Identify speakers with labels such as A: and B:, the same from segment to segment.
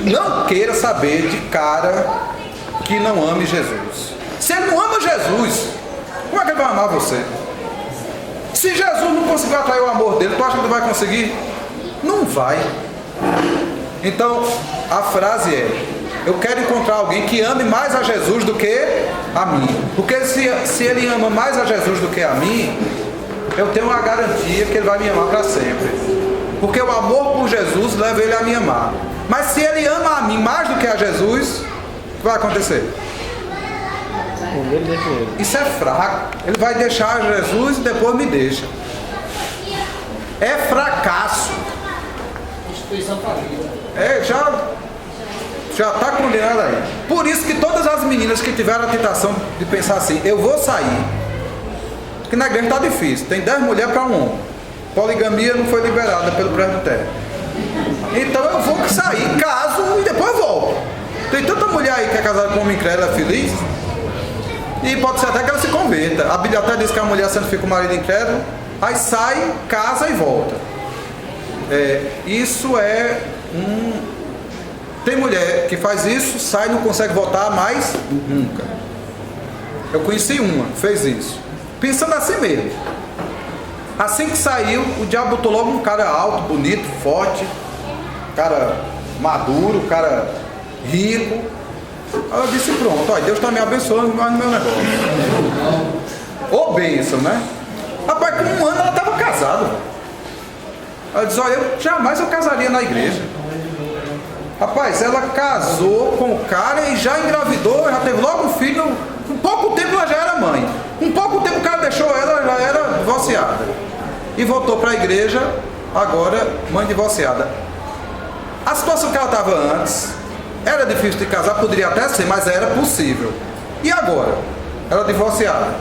A: não queira saber de cara que não ame Jesus. Se ele não ama Jesus, como é que ele vai amar você? Se Jesus não conseguiu atrair o amor dele, tu acha que ele vai conseguir? Não vai. Então, a frase é: eu quero encontrar alguém que ame mais a Jesus do que a mim. Porque se ele ama mais a Jesus do que a mim, eu tenho uma garantia que ele vai me amar para sempre. Porque o amor por Jesus leva ele a me amar. Mas se ele ama a mim mais do que a Jesus, o que vai acontecer? Isso é fraco. Ele vai deixar Jesus e depois me deixa. É fracasso.
B: Instituição falida.
A: Já está condenado aí. Por isso que todas as meninas que tiveram a tentação de pensar assim: eu vou sair, porque na igreja está difícil, tem 10 mulheres para um homem, poligamia não foi liberada pelo presbitério, então eu vou sair, caso e depois volto. Tem tanta mulher aí que é casada com um homem incrédulo, é feliz, e pode ser até que ela se converta. A Bíblia até diz que a mulher santifica o marido incrédulo, aí sai, casa e volta. Isso é Tem mulher que faz isso, sai e não consegue voltar mais nunca. Eu conheci uma, fez isso, pensando assim mesmo. Assim que saiu, o diabo botou logo um cara alto, bonito, forte, cara maduro, cara rico. Aí eu disse: pronto, ó, Deus está me abençoando mais no meu negócio. Ô bênção, né? Rapaz, com um ano ela estava casada. Ela disse: olha, jamais eu casaria na igreja. Rapaz, ela casou com o cara e já engravidou, já teve logo um filho. Com pouco tempo ela já era mãe. Com pouco tempo o cara deixou ela, já era divorciada. E voltou para a igreja, agora mãe divorciada. A situação que ela estava antes, era difícil de casar, poderia até ser, mas era possível. E agora? Ela divorciada.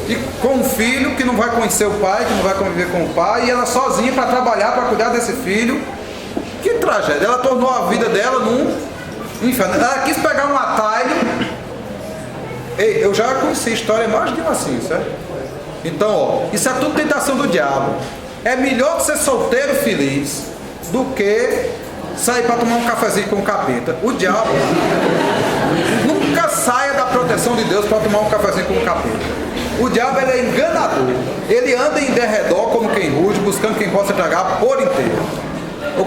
A: E com um filho que não vai conhecer o pai, que não vai conviver com o pai, e ela sozinha para trabalhar, para cuidar desse filho. Que tragédia. Ela tornou a vida dela num inferno. Ela quis pegar um atalho. Ei, eu já conheci história mais de uma assim, certo? Então, ó, isso é tudo tentação do diabo. É melhor ser solteiro feliz do que sair para tomar um cafezinho com o capeta. O diabo nunca saia da proteção de Deus para tomar um cafezinho com o capeta. O diabo, ele é enganador. Ele anda em derredor como quem ruge, buscando quem possa tragar por inteiro. O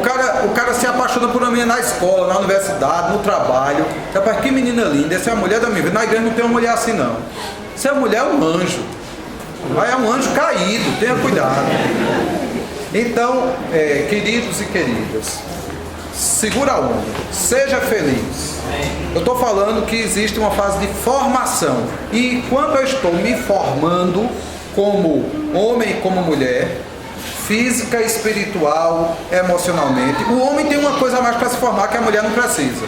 A: cara se apaixona por uma menina na escola, na universidade, no trabalho. Rapaz, que menina linda, essa é a mulher da minha vida. Na igreja não tem uma mulher assim, não. Se a mulher é um anjo. Aí é um anjo caído, tenha cuidado. Então, queridos e queridas, segura a onda, seja feliz. Eu estou falando que existe uma fase de formação. E quando eu estou me formando como homem e como mulher, física, espiritual, emocionalmente, o homem tem uma coisa a mais para se formar que a mulher não precisa.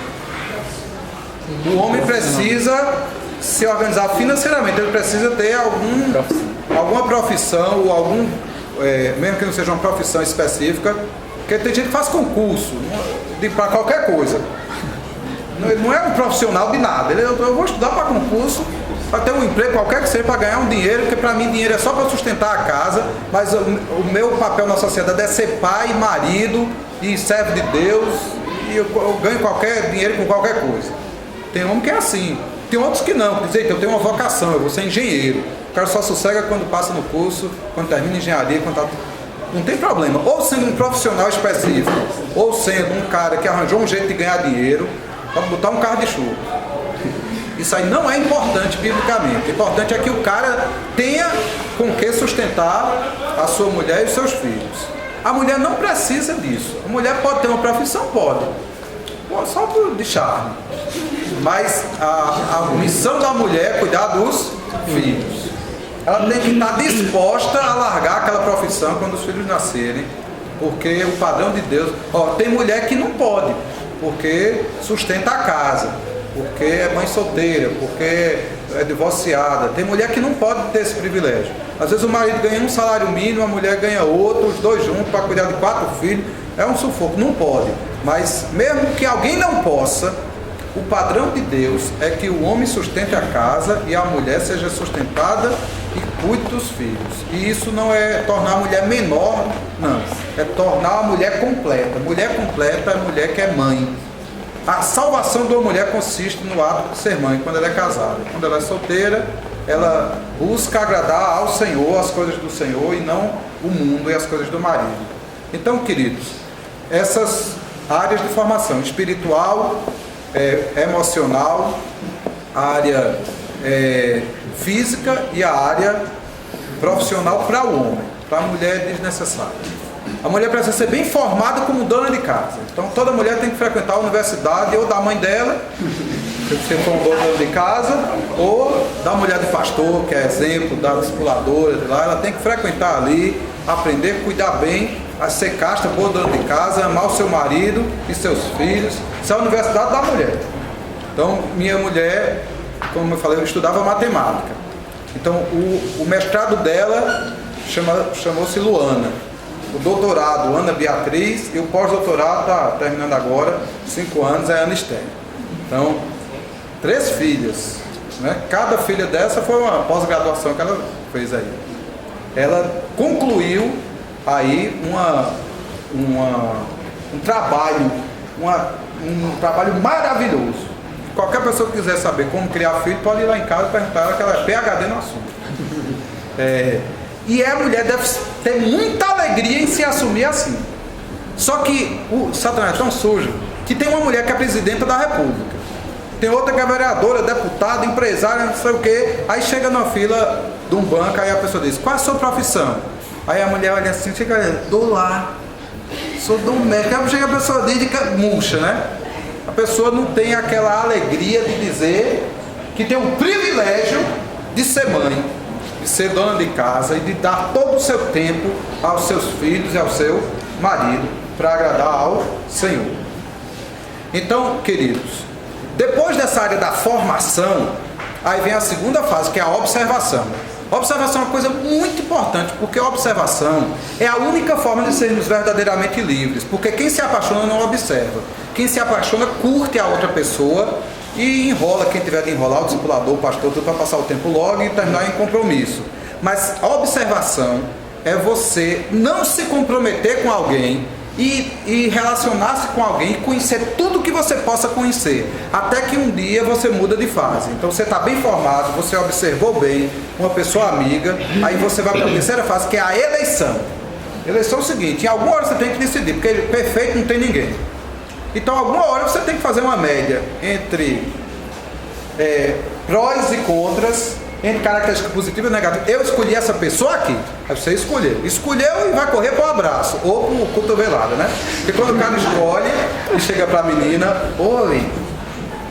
A: O homem precisa se organizar financeiramente, ele precisa ter alguma profissão, ou algum, mesmo que não seja uma profissão específica, porque tem gente que faz concurso para qualquer coisa. Não é um profissional de nada. Eu vou estudar para concurso, para ter um emprego qualquer que seja, para ganhar um dinheiro, porque para mim dinheiro é só para sustentar a casa, mas o meu papel na sociedade é ser pai, marido e servo de Deus, e eu ganho qualquer dinheiro com qualquer coisa. Tem homem que é assim, tem outros que não, quer dizer que eu tenho uma vocação, eu vou ser engenheiro. O cara só sossega quando passa no curso, quando termina engenharia, quando tá... Não tem problema, ou sendo um profissional específico, ou sendo um cara que arranjou um jeito de ganhar dinheiro para botar um carro de chuva. Isso aí não é importante biblicamente. O importante é que o cara tenha com que sustentar a sua mulher e os seus filhos. A mulher não precisa disso. A mulher pode ter uma profissão? Pode. Só de charme. Mas a missão da mulher é cuidar dos filhos. Ela tem que estar disposta a largar aquela profissão quando os filhos nascerem. Porque o padrão de Deus... tem mulher que não pode, porque sustenta a casa, porque é mãe solteira, porque é divorciada. Tem mulher que não pode ter esse privilégio. Às vezes o marido ganha um salário mínimo, a mulher ganha outro, os dois juntos para cuidar de 4 filhos. É um sufoco, não pode. Mas mesmo que alguém não possa, o padrão de Deus é que o homem sustente a casa e a mulher seja sustentada e cuide dos filhos. E isso não é tornar a mulher menor, não. É tornar a mulher completa. Mulher completa é mulher que é mãe. A salvação de uma mulher consiste no ato de ser mãe quando ela é casada. Quando ela é solteira, ela busca agradar ao Senhor, as coisas do Senhor, e não o mundo e as coisas do marido. Então, queridos, essas áreas de formação espiritual, emocional, a área física e a área profissional para o homem. Para a mulher é desnecessário. A mulher precisa ser bem formada como dona de casa. Então toda mulher tem que frequentar a universidade ou da mãe dela, se for um dona de casa, ou da mulher de pastor, que é exemplo, da discipuladora, de lá. Ela tem que frequentar ali, aprender, cuidar bem, a ser casta, boa dona de casa, amar o seu marido e seus filhos. Isso é a universidade da mulher. Então minha mulher, como eu falei, eu estudava matemática. Então o mestrado dela chamou-se Luana. O doutorado, Ana Beatriz, e o pós-doutorado está terminando agora, 5 anos, é Ana Esther. Então, 3 filhas, né? Cada filha dessa foi uma pós-graduação que ela fez aí. Ela concluiu aí um trabalho maravilhoso. Qualquer pessoa que quiser saber como criar filho, pode ir lá em casa e perguntar ela, que ela é PhD no assunto. E a mulher deve ter muita alegria em se assumir assim. Só que o Satanás é tão sujo que tem uma mulher que é presidenta da República, tem outra que é vereadora, deputada, empresária, não sei o que. Aí chega na fila de um banco, aí a pessoa diz: qual é a sua profissão? Aí a mulher olha assim, fica olhando: dou lá, sou do médico. Aí chega a pessoa diz que murcha, né? A pessoa não tem aquela alegria de dizer que tem o privilégio de ser mãe, de ser dona de casa e de dar todo o seu tempo aos seus filhos e ao seu marido para agradar ao Senhor. Então, queridos, depois dessa área da formação, aí vem a segunda fase, que é a observação. A observação é uma coisa muito importante, porque a observação é a única forma de sermos verdadeiramente livres, porque quem se apaixona não observa. Quem se apaixona curte a outra pessoa e enrola quem tiver de enrolar, o discipulador, o pastor, tudo para passar o tempo logo e terminar em compromisso. Mas a observação é você não se comprometer com alguém e relacionar-se com alguém e conhecer tudo que você possa conhecer, até que um dia você muda de fase. Então você está bem formado, você observou bem, uma pessoa amiga, aí você vai para a terceira fase, que é a eleição. Eleição é o seguinte: em alguma hora você tem que decidir, porque perfeito não tem ninguém. Então, alguma hora você tem que fazer uma média entre prós e contras, entre características positivas e negativas. Eu escolhi essa pessoa aqui. Aí você escolheu e vai correr para o abraço ou para o cotovelada, né? Porque quando o cara escolhe e chega para a menina: oi,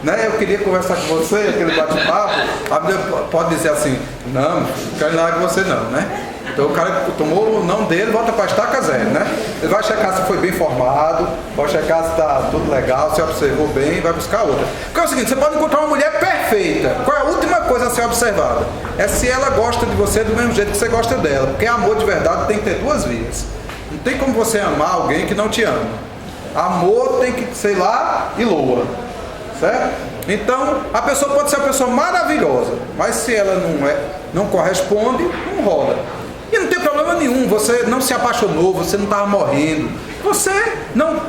A: né, eu queria conversar com você, aquele bate-papo, a menina pode dizer assim: não, não quero nada com você não, né? Então o cara tomou o não dele, volta para a estaca zero, né? Ele vai checar se foi bem formado, vai checar se está tudo legal, se observou bem, e vai buscar outra. Porque é o seguinte: você pode encontrar uma mulher perfeita. Qual é a última coisa a ser observada? É se ela gosta de você do mesmo jeito que você gosta dela. Porque amor de verdade tem que ter 2 vias. Não tem como você amar alguém que não te ama. Amor tem que ser lá e loa, certo? Então a pessoa pode ser uma pessoa maravilhosa, mas se ela não corresponde, não rola. E não tem problema nenhum, você não se apaixonou, você não estava morrendo.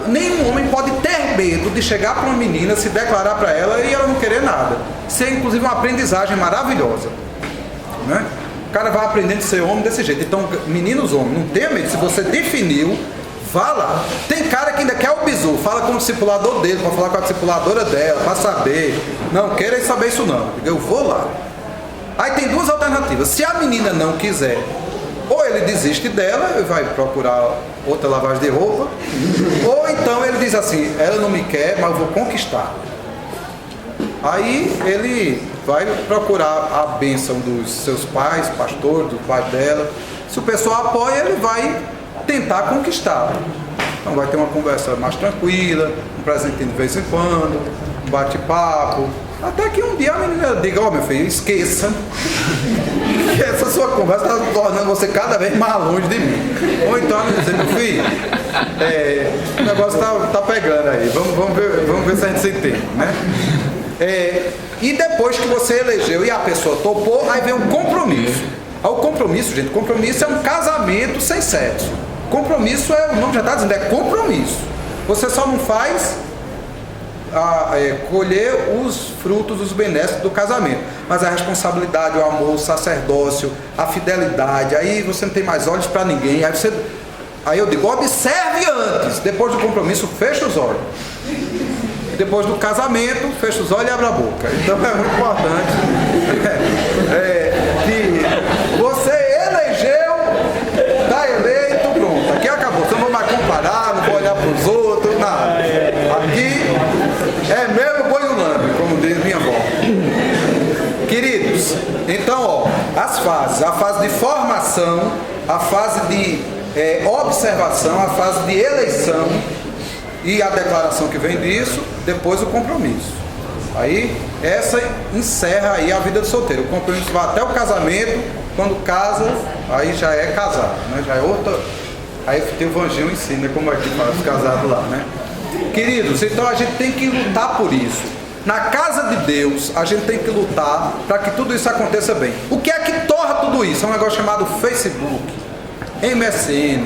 A: Nenhum homem pode ter medo de chegar para uma menina, se declarar para ela e ela não querer nada. Isso é inclusive uma aprendizagem maravilhosa, né? O cara vai aprendendo a ser homem desse jeito. Então, meninos homens, não tenha medo. Se você definiu, vá lá. Tem cara que ainda quer o bizu, fala com o discipulador dele, para falar com a discipuladora dela, para saber. Não queira saber isso não, eu vou lá. Aí tem 2 alternativas: se a menina não quiser, ou ele desiste dela e vai procurar outra lavagem de roupa, ou então ele diz assim: ela não me quer, mas eu vou conquistar. Aí ele vai procurar a bênção dos seus pais, pastor, do pai dela. Se o pessoal apoia, ele vai tentar conquistar. Então vai ter uma conversa mais tranquila, um presentinho de vez em quando, um bate-papo, até que um dia a menina diga: ó, meu filho, esqueça que essa sua conversa está tornando você cada vez mais longe de mim. Ou então ela diz: meu filho, o negócio está pegando aí, vamos ver se a gente se entende, né? E depois que você elegeu e a pessoa topou, aí vem um compromisso. O compromisso, gente, compromisso é um casamento sem sexo. Compromisso o nome já está dizendo, é compromisso. Você só não faz colher os frutos, os benéficos do casamento, mas a responsabilidade, o amor, o sacerdócio, a fidelidade, aí você não tem mais olhos para ninguém, aí eu digo, observe antes, depois do compromisso, fecha os olhos. Depois do casamento, fecha os olhos e abre a boca. Então é muito importante que você elegeu, está eleito, pronto. Aqui acabou. Você não vai mais comparar, não vou olhar para os outros, nada. Aqui é meu boi no lambe, como diz minha avó. Queridos, então, as fases. A fase de formação, a fase de observação, a fase de eleição, e a declaração que vem disso, depois o compromisso. Aí, essa encerra aí a vida do solteiro. O compromisso vai até o casamento, quando casa, aí já é casado, né? Já é outra. Aí tem o Evangelho ensina como é que faz os casados lá, né? Queridos, então a gente tem que lutar por isso. Na casa de Deus, a gente tem que lutar para que tudo isso aconteça bem. O que é que torna tudo isso? É um negócio chamado Facebook, MSN,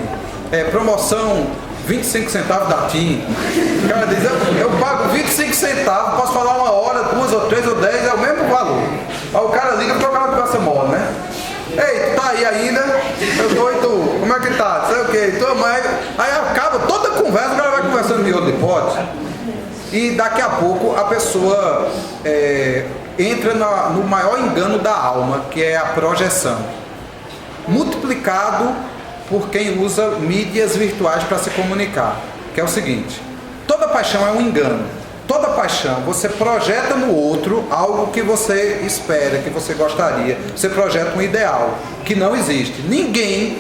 A: promoção 25 centavos da TIM. O cara diz, eu pago 25 centavos, posso falar 1 hora, 2 ou 3 ou 10, é o mesmo valor. Aí o cara liga para o cara conversa mole, né? Ei, tu tá aí ainda? Eu tô, e tu? Como é que tá? Sei o que? Tua mãe. Aí acaba toda a conversa, o cara vai conversando de outra hipótese. E daqui a pouco a pessoa entra no maior engano da alma, que é a projeção. Multiplicado por quem usa mídias virtuais para se comunicar, que é o seguinte: toda paixão é um engano. Toda paixão, você projeta no outro algo que você espera, que você gostaria. Você projeta um ideal, que não existe. Ninguém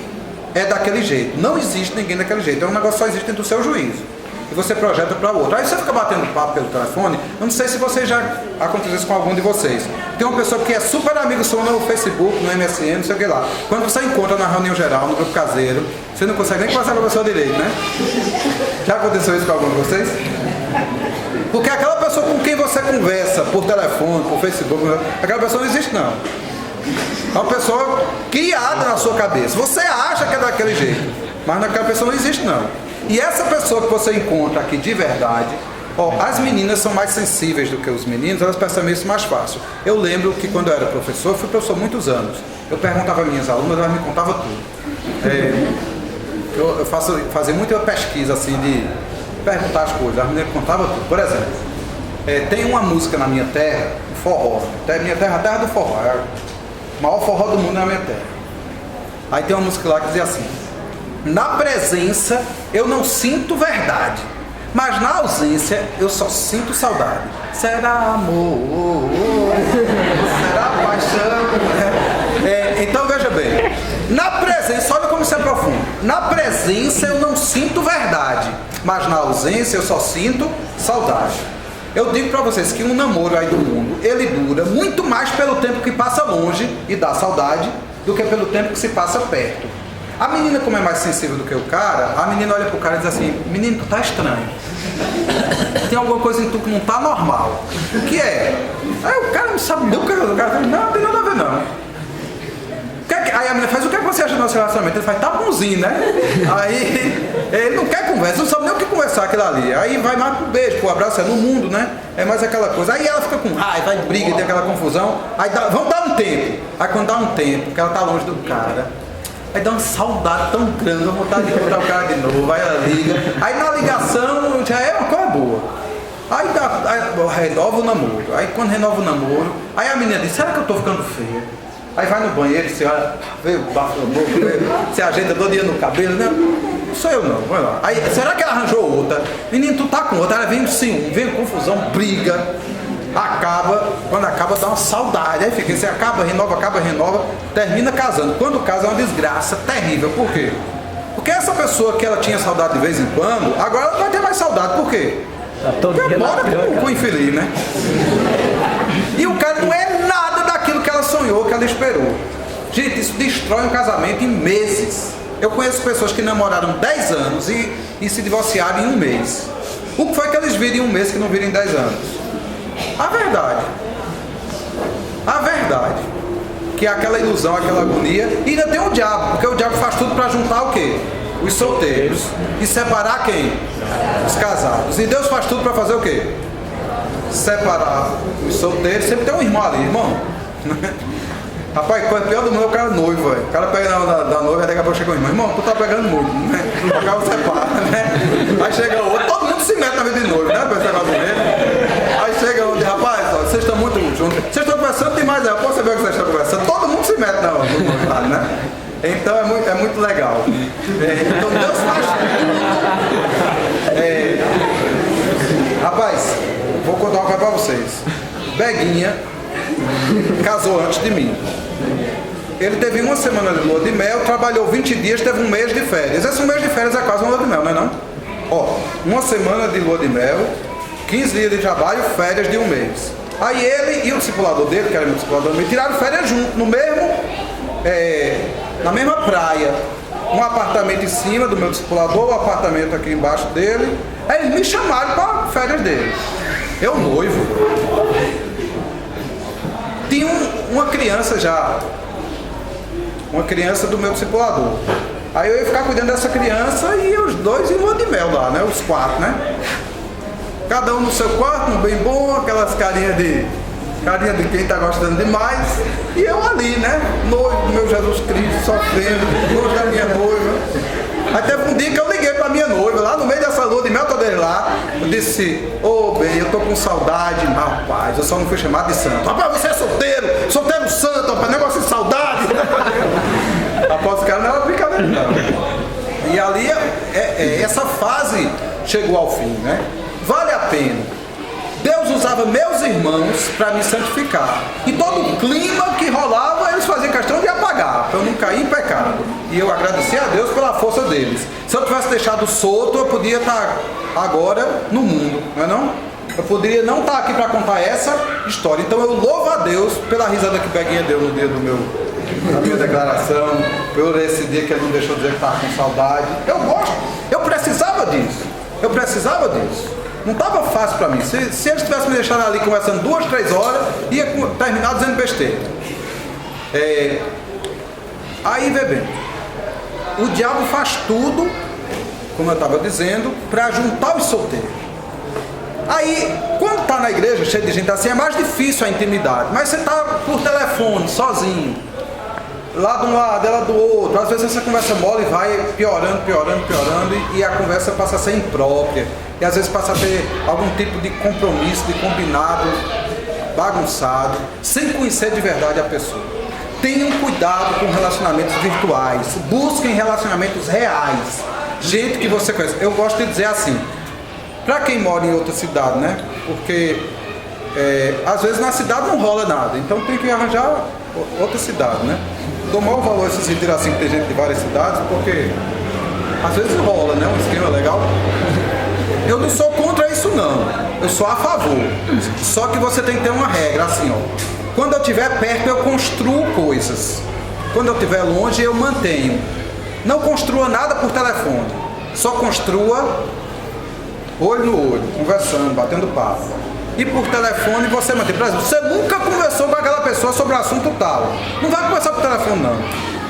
A: é daquele jeito. Não existe ninguém daquele jeito. É um negócio que só existe dentro do seu juízo. E você projeta para o outro. Aí você fica batendo papo pelo telefone. Eu não sei se você já aconteceu isso com algum de vocês. Tem uma pessoa que é super amigo seu no Facebook, no MSN, não sei o que lá. Quando você encontra na reunião geral, no grupo caseiro, você não consegue nem conversar com a pessoa direito, né? Já aconteceu isso com algum de vocês? Porque aquela pessoa com quem você conversa por telefone, por Facebook, aquela pessoa não existe não. É uma pessoa criada na sua cabeça. Você acha que é daquele jeito, mas aquela pessoa não existe não. E essa pessoa que você encontra aqui de verdade, as meninas são mais sensíveis do que os meninos, elas percebem isso mais fácil. Eu lembro que quando eu era professor, eu fui professor há muitos anos. Eu perguntava às minhas alunas, elas me contavam tudo. Eu fazia muita pesquisa assim de perguntar as coisas, as meninas contavam tudo. Por exemplo, tem uma música na minha terra, forró. Minha terra, a terra do forró, é o maior forró do mundo na minha terra. Aí tem uma música lá que dizia assim: na presença eu não sinto verdade, mas na ausência eu só sinto saudade. Será amor, será paixão. Então veja bem, na presença, olha como isso é profundo. Na presença eu não sinto verdade, mas na ausência eu só sinto saudade. Eu digo para vocês que um namoro aí do mundo, ele dura muito mais pelo tempo que passa longe e dá saudade, do que pelo tempo que se passa perto. A menina, como é mais sensível do que o cara, a menina olha pro cara e diz assim: menino, tu tá estranho. Tem alguma coisa em tu que não tá normal. O que é? Aí o cara não sabe nem o que o cara fala: não tem nada a ver não. Aí a menina faz: o que é que você acha do nosso relacionamento? Ele faz: tá bonzinho, né? Aí ele não quer conversa, não sabe nem o que conversar aquilo ali. Aí vai mais pro beijo, pro abraço, é no mundo, né? É mais aquela coisa. Aí ela fica com raiva, aí briga, tem aquela confusão. Aí vamos dar um tempo. Aí quando dá um tempo, que ela tá longe do cara, aí dá uma saudade tão grande, uma vontade de encontrar o cara de novo. Aí ela liga. Aí na ligação já é uma coisa boa. Aí renova o namoro. Aí quando renova o namoro, aí a menina diz: será que eu tô ficando feia? Aí vai no banheiro, você olha, vê o bafo no boca, você ajeita todo dia no cabelo, né? Não sou eu não, vai lá. Aí, será que ela arranjou outra? Menino, tu tá com outra, ela vem sim, vem confusão, briga, acaba, quando acaba dá uma saudade, aí fica, você acaba, renova, termina casando. Quando casa é uma desgraça terrível, por quê? Porque essa pessoa que ela tinha saudade de vez em quando, agora ela não vai ter mais saudade, por quê? Porque mora com o infeliz, né? E o cara não é nada daquilo que ela sonhou, que ela esperou. Gente, isso destrói um casamento em meses. Eu conheço pessoas que namoraram 10 anos e se divorciaram em um mês. O que foi que eles viram em um mês que não viram em 10 anos? A verdade. que é aquela ilusão, aquela agonia. E ainda tem o diabo, porque o diabo faz tudo para juntar o quê? Os solteiros. E separar quem? Os casados. E Deus faz tudo para fazer o quê? Separar os solteiros. Sempre tem um irmão ali, irmão. Rapaz, coisa pior do mundo é o cara noivo, velho. O cara pega da noiva e daqui a pouco chega o irmão. Irmão, tu tá pegando muito, né? O cara separa, né? Aí chega o outro, todo mundo se mete na vida de noivo, né? Pra esse negócio dele. Aí chega onde, rapaz, ó, vocês estão muito juntos. Vocês estão conversando demais, eu posso saber o que vocês estão conversando. Todo mundo se mete no noivado, né? Então é muito legal. Então Deus faz. Rapaz, vou contar uma coisa pra vocês. Beguinha casou antes de mim. Ele teve uma semana de lua de mel, trabalhou 20 dias, teve um mês de férias. Esse mês de férias é quase uma lua de mel, não é não? Ó, uma semana de lua de mel, 15 dias de trabalho, férias de um mês. Aí ele e o discipulador dele, que era meu discipulador, me tiraram férias junto, no mesmo, na mesma praia. Um apartamento em cima do meu discipulador, um apartamento aqui embaixo dele. Aí eles me chamaram para férias dele. Eu noivo. Tinha uma criança já. Uma criança do meu discipulador. Aí eu ia ficar cuidando dessa criança e os dois em lua de mel lá, né? Os 4, né? Cada um no seu quarto, um bem bom, aquelas carinhas de quem tá gostando demais. E eu ali, né? Noivo do meu Jesus Cristo, sofrendo, noivo da minha noiva. Aí teve um dia que eu liguei pra minha noiva, lá no meio dessa lua de mel toda lá. Eu disse, bem, eu tô com saudade, rapaz, eu só não fui chamado de santo. Rapaz, você é solteiro santo, rapaz, negócio de saudade. Após o cara não era brincadeira, não. E ali, essa fase chegou ao fim, né? Vale a pena. Deus usava meus irmãos para me santificar. E todo o clima que rolava, eles faziam questão de apagar, para eu não cair em pecado. E eu agradeci a Deus pela força deles. Se eu tivesse deixado solto, eu podia estar agora no mundo, não é não? Eu poderia não estar aqui para contar essa história. Então eu louvo a Deus pela risada que Beguinha deu no dia da minha declaração, por esse dia que ele não deixou dizer que estava com saudade. Eu gosto, eu precisava disso. Não estava fácil para mim. Se eles tivessem me deixado ali conversando 2, 3 horas, ia terminar dizendo besteira. Aí, vê bem, o diabo faz tudo, como eu estava dizendo, para juntar os solteiros. Aí, quando está na igreja, cheio de gente assim, é mais difícil a intimidade. Mas você está por telefone, sozinho, lá de um lado, ela do outro. Às vezes essa conversa mole e vai piorando, e a conversa passa a ser imprópria. E às vezes passa a ter algum tipo de compromisso, de combinado, bagunçado, sem conhecer de verdade a pessoa. Tenham cuidado com relacionamentos virtuais. Busquem relacionamentos reais. Gente que você conhece. Eu gosto de dizer assim, para quem mora em outra cidade, né? Porque às vezes na cidade não rola nada. Então tem que arranjar outra cidade, né? Dou maior valor a esses retiros assim que tem gente de várias cidades, porque às vezes rola, né? Um esquema legal. Eu não sou contra isso não, eu sou a favor. Só que você tem que ter uma regra, assim, ó. Quando eu estiver perto eu construo coisas. Quando eu estiver longe eu mantenho. Não construa nada por telefone. Só construa olho no olho, conversando, batendo papo. E por telefone você mantém. Por exemplo, você nunca conversou com aquela pessoa sobre o assunto tal. Não vai conversar por telefone não.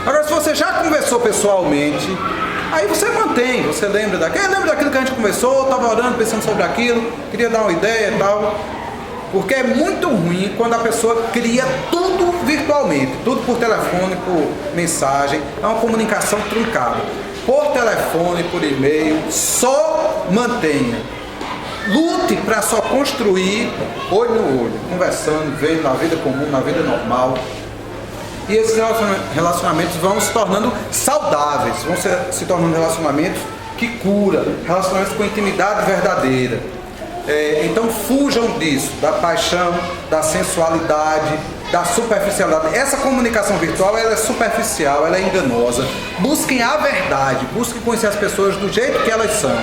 A: Agora se você já conversou pessoalmente, aí você mantém, você lembra daquilo que a gente conversou, estava orando, pensando sobre aquilo, queria dar uma ideia e tal. Porque é muito ruim quando a pessoa cria tudo virtualmente, tudo por telefone, por mensagem, é uma comunicação truncada. Por telefone, por e-mail, só mantenha. Lute para só construir olho no olho, conversando, vendo na vida comum, na vida normal. E esses relacionamentos vão se tornando saudáveis, vão se tornando relacionamentos que curam, relacionamentos com intimidade verdadeira. Então fujam disso, da paixão, da sensualidade, da superficialidade. Essa comunicação virtual ela é superficial, ela é enganosa. Busquem a verdade, busquem conhecer as pessoas do jeito que elas são.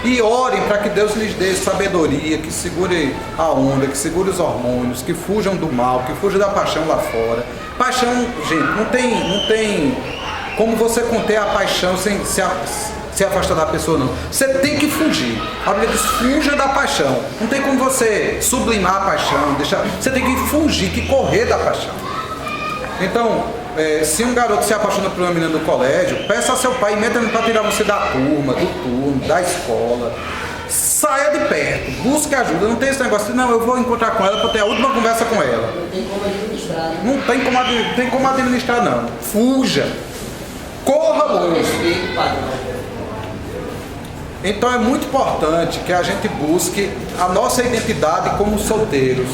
A: E orem para que Deus lhes dê sabedoria, que segure a onda, que segure os hormônios, que fujam do mal, que fujam da paixão lá fora. Paixão, gente, não tem como você conter a paixão sem se afastar da pessoa, não. Você tem que fugir. A Bíblia diz, fuja da paixão. Não tem como você sublimar a paixão, você tem que fugir, que correr da paixão. Então, se um garoto se apaixona por uma menina do colégio, peça a seu pai imediatamente para tirar você da turma, do turno, da escola. Saia de perto, busque ajuda. Não tem esse negócio de, não, eu vou encontrar com ela para ter a última conversa com ela.
B: Não tem como administrar, né?
A: Não tem como administrar, não. Fuja. Corra longe.
B: Respeito, padrão.
A: Então é muito importante que a gente busque a nossa identidade como solteiros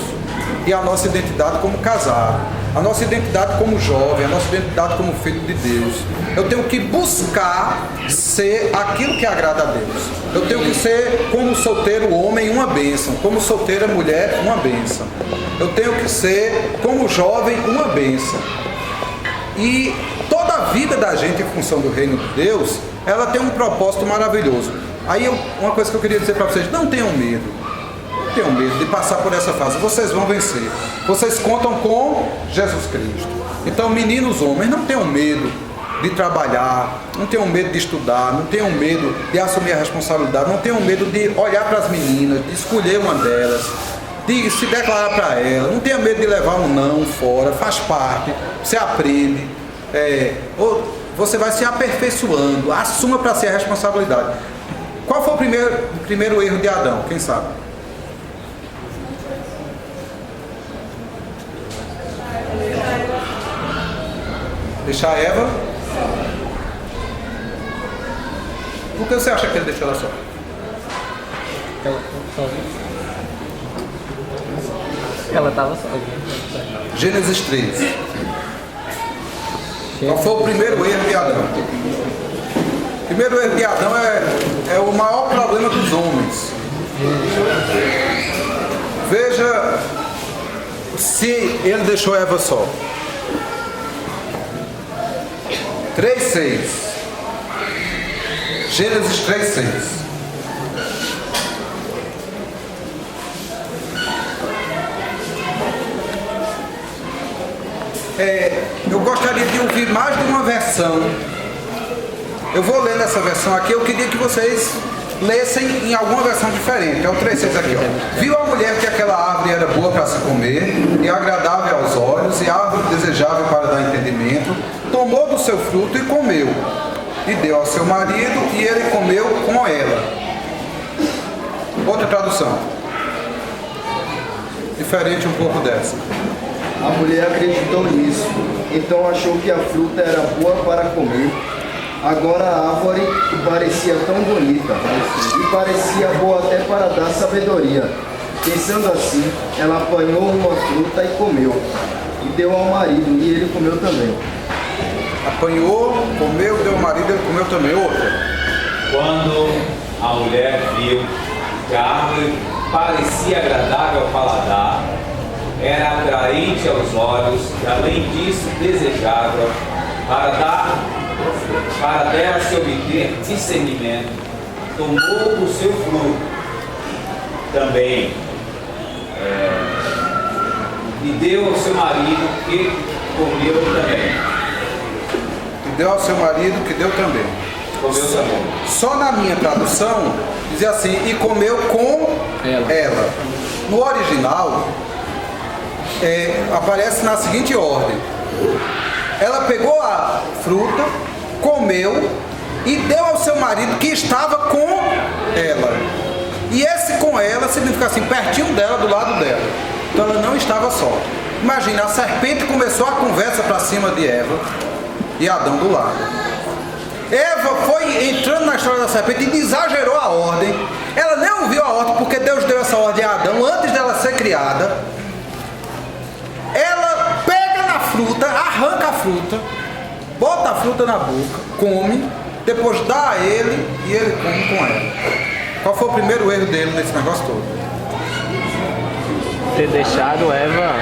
A: e a nossa identidade como casado, a nossa identidade como jovem, a nossa identidade como filho de Deus. Eu tenho que buscar ser aquilo que agrada a Deus. Eu tenho que ser, como solteiro homem, uma bênção, como solteira mulher, uma bênção. Eu tenho que ser, como jovem, uma bênção. E toda a vida da gente em função do reino de Deus, ela tem um propósito maravilhoso. Aí uma coisa que eu queria dizer para vocês, não tenham medo. Não tenham medo de passar por essa fase. Vocês vão vencer. Vocês contam com Jesus Cristo. Então, meninos, homens, não tenham medo de trabalhar, não tenham medo de estudar, não tenham medo de assumir a responsabilidade, não tenham medo de olhar para as meninas, de escolher uma delas, de se declarar para ela, não tenha medo de levar um não fora, faz parte, você aprende, você vai se aperfeiçoando, assuma para si a responsabilidade. Qual foi o primeiro erro de Adão? Quem sabe? Deixar Eva? Por que você acha que ele deixou ela só?
C: Ela estava sozinha.
A: Gênesis 3. Qual foi o primeiro erro de Adão? O primeiro erro de Adão é o maior problema dos homens. Veja se ele deixou Eva só. 3:6. Gênesis 3:6. Eu gostaria de ouvir mais de uma versão. Eu vou ler nessa versão aqui. Eu queria que vocês lessem em alguma versão diferente. É o 3:6 aqui, ó. Viu a mulher que aquela árvore era boa para se comer e agradável aos olhos e árvore desejável para dar entendimento, tomou do seu fruto e comeu, e deu ao seu marido e ele comeu com ela. Outra tradução diferente um pouco dessa.
D: A mulher acreditou nisso, então achou que a fruta era boa para comer. Agora a árvore parecia tão bonita e parecia boa até para dar sabedoria. Pensando assim, ela apanhou uma fruta e comeu, e deu ao marido, e ele comeu também.
A: Apanhou, comeu, deu ao marido, ele comeu também. Outra.
E: Quando a mulher viu que a árvore parecia agradável ao paladar, era atraente aos olhos e, além disso, desejável para dela se obter discernimento, tomou o seu fruto também e deu ao seu marido, que comeu também.
A: E deu ao seu marido, que deu também.
E: Comeu também.
A: Só na minha tradução dizia assim, e comeu com ela. No original aparece na seguinte ordem: ela pegou a fruta, comeu e deu ao seu marido que estava com ela. E esse com ela significa assim, pertinho dela, do lado dela. Então ela não estava só. Imagina, a serpente começou a conversa para cima de Eva e Adão do lado. Eva foi entrando na história da serpente e exagerou a ordem. Ela nem ouviu a ordem, porque Deus deu essa ordem a Adão antes dela ser criada. Ela pega na fruta, arranca a fruta, bota a fruta na boca, come, depois dá a ele e ele come com ela. Qual foi o primeiro erro dele nesse negócio todo?
C: Ter deixado Eva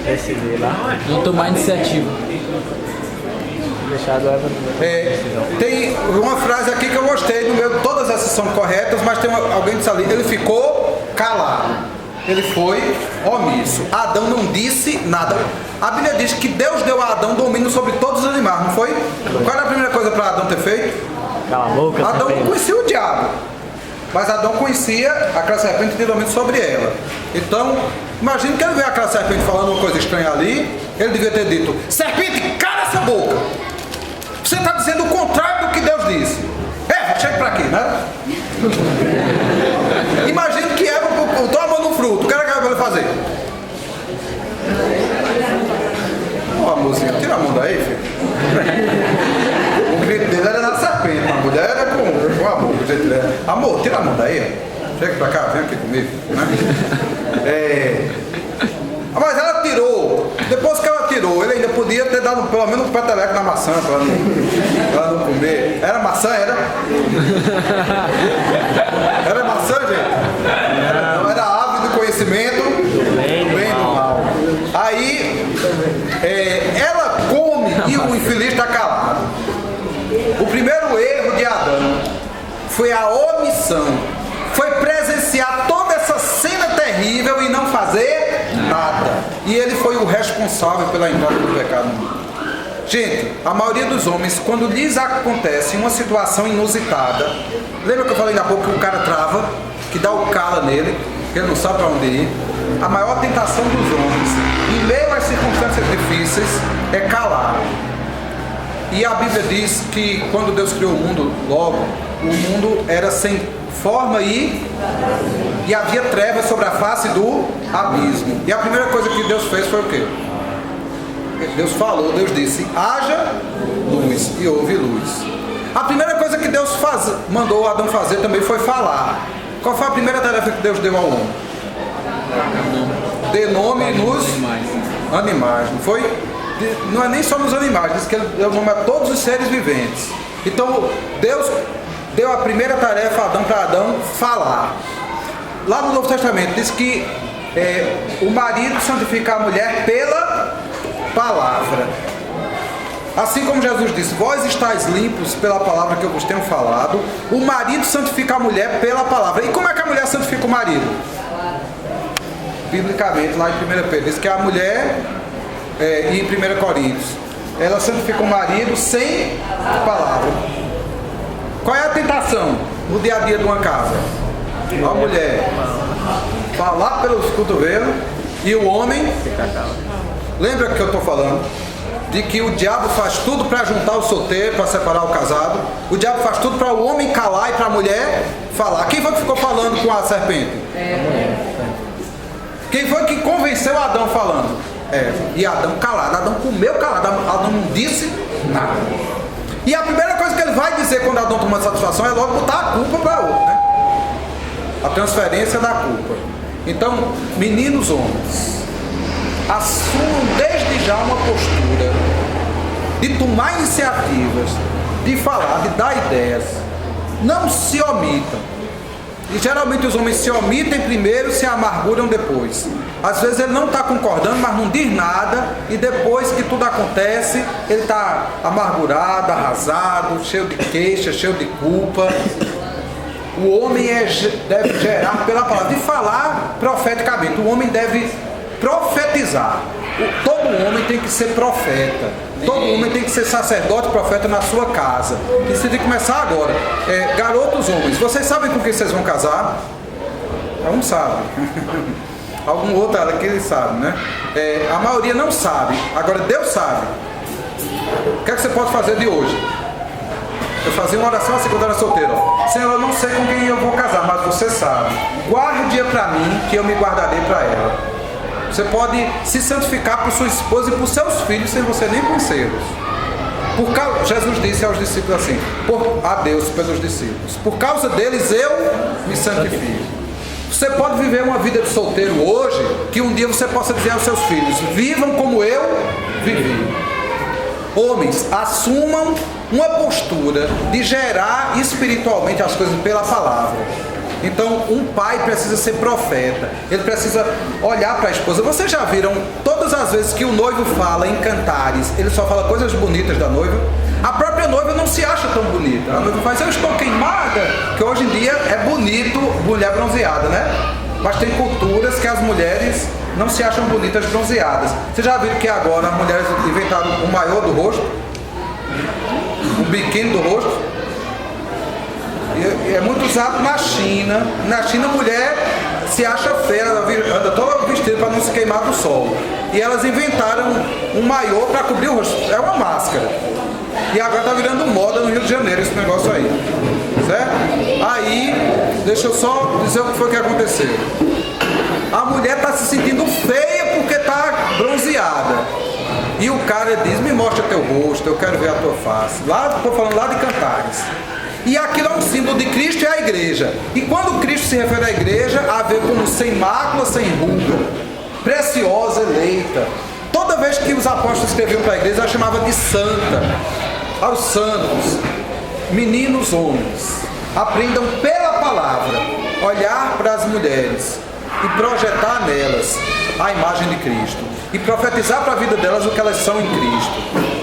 C: decidir lá.
F: Não tomar iniciativa.
C: Deixado Eva no
A: Tem uma frase aqui que eu gostei, no meio, todas essas são corretas, mas tem alguém que disse ali, ele ficou calado. Ele foi omisso. Adão não disse nada. A Bíblia diz que Deus deu a Adão domínio sobre todos os animais, não foi? Qual era a primeira coisa para Adão ter feito?
C: Cala a boca,
A: Adão não conhecia o diabo, mas Adão conhecia aquela serpente que tinha domínio sobre ela. Então, Imagina que ele vê aquela serpente falando uma coisa estranha ali, ele devia ter dito: serpente, cala essa boca! Você está dizendo o contrário do que Deus disse. Chega para aqui, né? Imagina que Eva botou a mão no fruto, o que era que ela vai fazer? Ó, mocinha, tira a mão daí, filho. O grito dele era da serpente, a mulher era com amor, do jeito dele. Amor, tira a mão daí, ó. Chega pra cá, vem aqui comigo, né? Mas ela tirou. Depois que ela tirou, ele ainda podia ter dado pelo menos um peteleco na maçã pra ela não comer. Era maçã, era? Era maçã, gente? Não, era a árvore do conhecimento do bem e do mal. Aí ela come e o infeliz está calado. O primeiro erro de Adão foi a omissão. Foi presenciar toda essa cena terrível e não fazer nada. E ele foi o responsável pela entrada do pecado no mundo. Gente, a maioria dos homens, quando lhes acontece uma situação inusitada, lembra que eu falei há pouco que o cara trava, que dá o cala nele, que ele não sabe para onde ir? A maior tentação dos homens, em meio às circunstâncias difíceis, é calar. E a Bíblia diz que quando Deus criou o mundo, logo, o mundo era sem forma e havia trevas sobre a face do abismo. E a primeira coisa que Deus fez foi o quê? Deus falou, Deus disse: haja luz, e houve luz. A primeira coisa que Deus mandou Adão fazer também foi falar. Qual foi a primeira tarefa que Deus deu ao homem? Dê nome nos animais. Não foi? Não é nem só nos animais, diz que ele deu nome a todos os seres viventes. Então Deus deu a primeira tarefa a Adão, para Adão falar. Lá no Novo Testamento diz que o marido santifica a mulher pela palavra. Assim como Jesus disse: vós estáis limpos pela palavra que eu vos tenho falado. O marido santifica a mulher pela palavra. E como é que a mulher santifica o marido? Biblicamente, lá em 1 Pedro, diz que a mulher, e em 1 Coríntios, ela santifica o marido sem palavra. Qual é a tentação no dia a dia de uma casa? A mulher falar pelos cotovelos e o homem. Lembra que eu estou falando? De que o diabo faz tudo para juntar o solteiro, para separar o casado. O diabo faz tudo para o homem calar e para a mulher falar. Quem foi que ficou falando com a serpente? Quem foi que convenceu Adão falando? E Adão calado. Adão comeu calado. Adão não disse nada. E a primeira coisa que ele vai dizer quando Adão toma satisfação é logo botar a culpa para outro, né? A transferência da culpa. Então, meninos homens, assumam desde já uma postura de tomar iniciativas, de falar, de dar ideias. Não se omitam. E geralmente os homens se omitem primeiro, se amarguram depois. Às vezes ele não está concordando, mas não diz nada, e depois que tudo acontece, ele está amargurado, arrasado, cheio de queixa, cheio de culpa. O homem deve gerar pela palavra, de falar profeticamente. O homem deve profetizar. Todo homem tem que ser profeta. Todo homem tem que ser sacerdote, profeta na sua casa. Isso tem que começar agora. Garotos homens, vocês sabem com quem vocês vão casar? Um sabe. Algum outro aqui ele sabe, né? A maioria não sabe. Agora Deus sabe. O que é que você pode fazer de hoje? Eu fazia uma oração assim quando eu era solteiro. Senhor, eu não sei com quem eu vou casar, mas você sabe. Guarde-a para mim, que eu me guardarei para ela. Você pode se santificar por sua esposa e por seus filhos sem você nem conhecê-los. Jesus disse aos discípulos assim, a Deus pelos discípulos: por causa deles eu me santifico. Você pode viver uma vida de solteiro hoje, que um dia você possa dizer aos seus filhos: vivam como eu vivi. Homens, assumam uma postura de gerar espiritualmente as coisas pela palavra. Então, um pai precisa ser profeta. Ele precisa olhar para a esposa. Vocês já viram todas as vezes que o noivo fala em cantares, ele só fala coisas bonitas da noiva? A própria noiva não se acha tão bonita. A noiva faz: eu estou queimada. Que hoje em dia é bonito mulher bronzeada, né? Mas tem culturas que as mulheres não se acham bonitas bronzeadas. Vocês já viram que agora as mulheres inventaram um maiô do rosto? Um biquíni do rosto? É muito usado na China. Na China a mulher se acha feia, ela anda toda vestida para não se queimar do sol. E elas inventaram um maiô para cobrir o rosto. É uma máscara. E agora está virando moda no Rio de Janeiro esse negócio aí. Certo? Aí, deixa eu só dizer o que foi que aconteceu. A mulher está se sentindo feia porque está bronzeada. E o cara diz, me mostra teu rosto, eu quero ver a tua face. Lá, estou falando lá de Cantares. E aquilo é um símbolo de Cristo e a igreja. E quando Cristo se refere à igreja, a ver como sem mácula, sem ruga, preciosa, eleita. Toda vez que os apóstolos escreviam para a igreja, ela chamava de santa. Aos santos, meninos homens, aprendam pela palavra, olhar para as mulheres e projetar nelas a imagem de Cristo. E profetizar para a vida delas o que elas são em Cristo.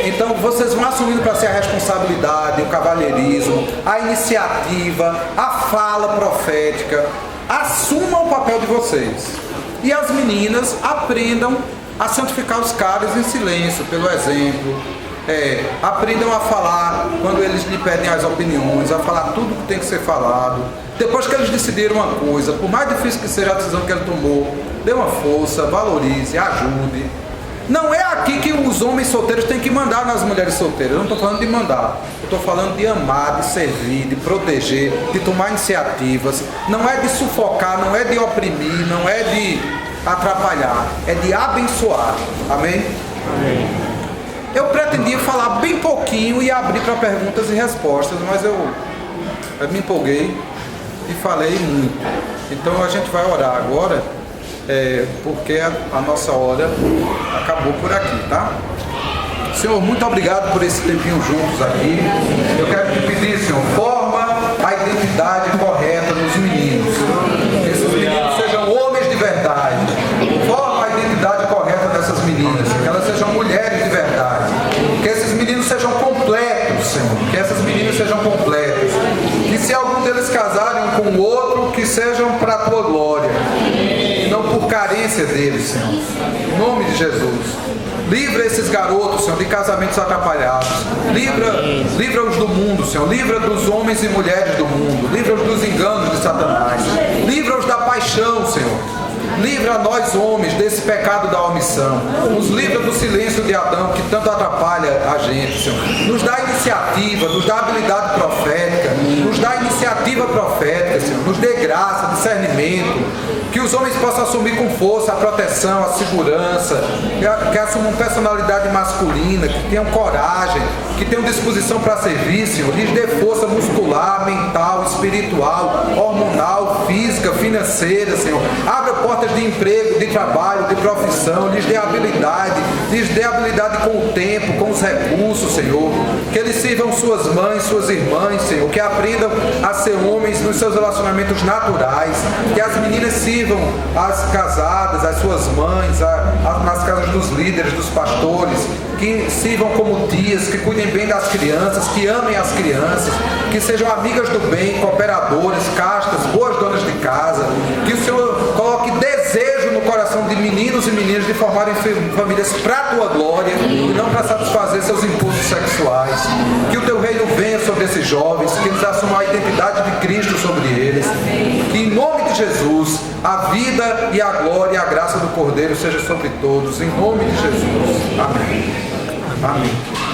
A: Então vocês vão assumindo para si a responsabilidade, o cavalheirismo, a iniciativa, a fala profética. Assumam o papel de vocês. E as meninas aprendam a santificar os caras em silêncio, pelo exemplo. Aprendam a falar quando eles lhe pedem as opiniões, a falar tudo que tem que ser falado. Depois que eles decidiram uma coisa, por mais difícil que seja a decisão que ele tomou, dê uma força, valorize, ajude. Não é aqui que os homens solteiros têm que mandar nas mulheres solteiras. Eu não estou falando de mandar. Eu estou falando de amar, de servir, de proteger, de tomar iniciativas. Não é de sufocar, não é de oprimir, não é de atrapalhar. É de abençoar. Amém?
C: Amém.
A: Eu pretendia falar bem pouquinho e abrir para perguntas e respostas, mas eu me empolguei e falei muito. Então a gente vai orar agora. Porque a nossa hora acabou por aqui, tá? Senhor, muito obrigado por esse tempinho juntos aqui. Eu quero te pedir, Senhor, forma a identidade correta nos meninos. Que esses meninos sejam homens de verdade. Forma a identidade correta dessas meninas. Que elas sejam mulheres de verdade. Que esses meninos sejam completos, Senhor. Que essas meninas sejam completas. Que se algum deles casarem um com o outro, que sejam para a tua glória. Não por carência deles, Senhor. Em nome de Jesus. Livra esses garotos, Senhor, de casamentos atrapalhados. Livra-os do mundo, Senhor. Livra dos homens e mulheres do mundo. Livra-os dos enganos de Satanás. Livra-os da paixão, Senhor. Livra nós homens desse pecado da omissão. Nos livra do silêncio de Adão que tanto atrapalha a gente, Senhor. Nos dá iniciativa, nos dá habilidade profética, nos dá iniciativa profética, Senhor. Nos dê graça, discernimento. Que os homens possam assumir com força a proteção, a segurança, que assumam personalidade masculina, que tenham coragem, que tenham disposição para servir, Senhor. Lhes dê força muscular, mental, espiritual, hormonal, física, financeira, Senhor. Abra portas de emprego, de trabalho, de profissão, lhes dê habilidade com o tempo, com os recursos, Senhor. Que eles sirvam suas mães, suas irmãs, Senhor. Que aprendam a ser homens nos seus relacionamentos naturais. Que as meninas sirvam as casadas, as suas mães, nas casas dos líderes, dos pastores, que sirvam como tias, que cuidem bem das crianças, que amem as crianças, que sejam amigas do bem, cooperadoras, castas, boas donas de casa, que o Senhor coloque desejo no coração de meninos e meninas de formarem famílias para a tua glória e não para satisfazer seus impulsos sexuais. Que o teu reino venha sobre esses jovens, que eles assumam a identidade de Cristo sobre eles, que em nome de Jesus a vida e a glória e a graça do Cordeiro seja sobre todos, em nome de Jesus. Amém. Amém.